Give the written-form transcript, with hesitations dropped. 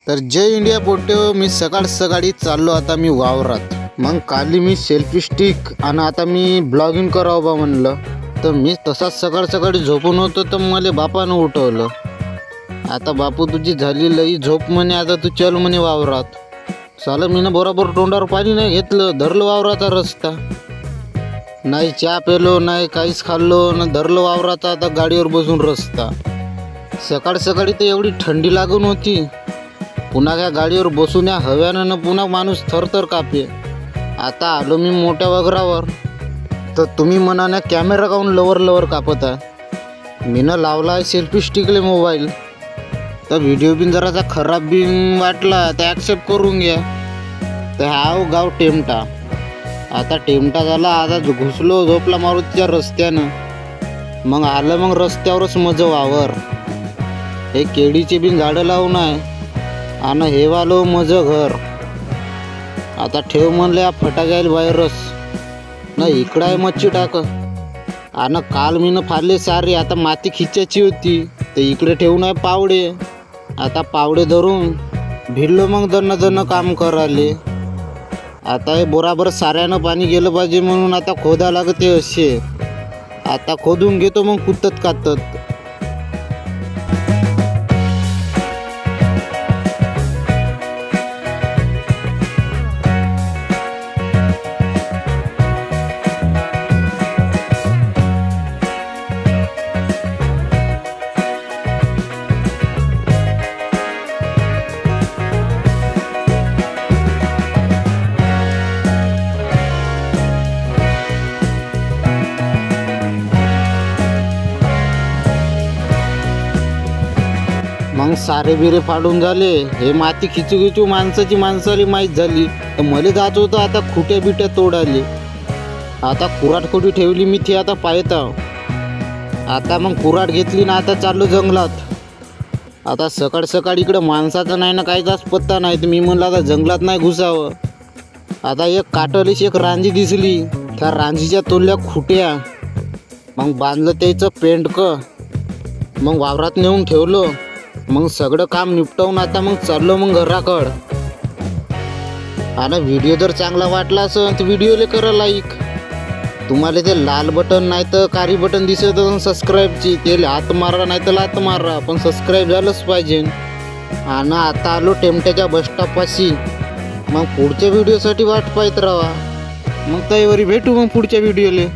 तर जय इंडिया पोट्यो, मी सकाळी चाललो आता मी वावरात। मग काली मी सेल्फी स्टिक आणि आता मी ब्लॉगिंग करावं बा म्हणलं। तर मी तसाच सकाळी झोपून होतो तर मला बापानं उठवलं। आता बापू तुझी झाली लई झोप म्हणे, आता तू चल म्हणे वावरात। सालं मीनं बरोबर तोंडावर पाणी नाही घेतलं, धरलं वावराचा रस्ता। नाही चहा पेलो नाही काहीच खाल्लो ना, धरलं वावराचा आता गाडीवर बसून रस्ता। सकाळी तर एवढी थंडी लागून होती, पुन्हा त्या गाडीवर बसून या हव्यानं पुन्हा माणूस थरथर कापे। आता आलो मी मोठ्या वगरावर, तर तुम्ही म्हणाने कॅमेरा काऊन लवर कापत आहे। मीनं लावला आहे सेल्फी स्टिकले मोबाईल, तर व्हिडिओ बिन जराचा खराब बिन वाटला तर ॲक्सेप्ट करून घ्या। तर हा गाव टेमटा। आता टेमटा झाला, आता घुसलो झोपला मारुतीच्या रस्त्यानं। मग आलं मग रस्त्यावरच मजा वावर, हे केळीचे बिन झाडं लावून आहे आणि हे वालो मज घर। आता ठेव म्हणलं या फटाक्याला व्हायरस ना, इकडं आहे मच्छी टाक। आणि काल मीनं फारले सारे, आता माती खिचायची होती तर इकडे ठेवून आहे पावडे। आता पावडे धरून भिडलो मग दन्न काम करायले। आता हे बरोबर साऱ्यानं पाणी गेलं पाहिजे म्हणून आता खोदा लागते असे। आता खोदून घेतो मग कुतत कातत। मग सारे बिरे फाडून झाले, हे माती खिचू माणसाला माहीत झाली। तर मला जात होतं आता खुट्या बिट्या तोडाले। आता कुराट ठेवली मी ती आता पाहता। आता मग कुराट घेतली ना, आता चाललो जंगलात। आता सकाळ इकडं माणसाचं नाही ना काहीचाच पत्ता नाही, तर मी म्हणलं आता जंगलात नाही घुसावं। आता एक काटलीच एक रांजी दिसली, त्या रांजीच्या तोडल्या खुट्या, मग बांधलं त्याचं पेंडक, मग वावरात नेऊन ठेवलं। मग सगळं काम निपटवून आता मग चाललो मग घराकड। आणि व्हिडिओ जर चांगला वाटला असेल तर व्हिडिओला करा लाईक। तुम्हाला ते लाल बटन नाही तर काळी बटन दिसत असेल सबस्क्राईबची, ते हात मारा नाही तर लात मारा, पण सबस्क्राईब झालंच पाहिजे। आणि आता आलो टेमट्याच्या बसस्टॉपपाशी, मग पुढच्या व्हिडिओसाठी वाट पाहत राहा। मग त्यावेळी भेटू मग पुढच्या व्हिडिओला।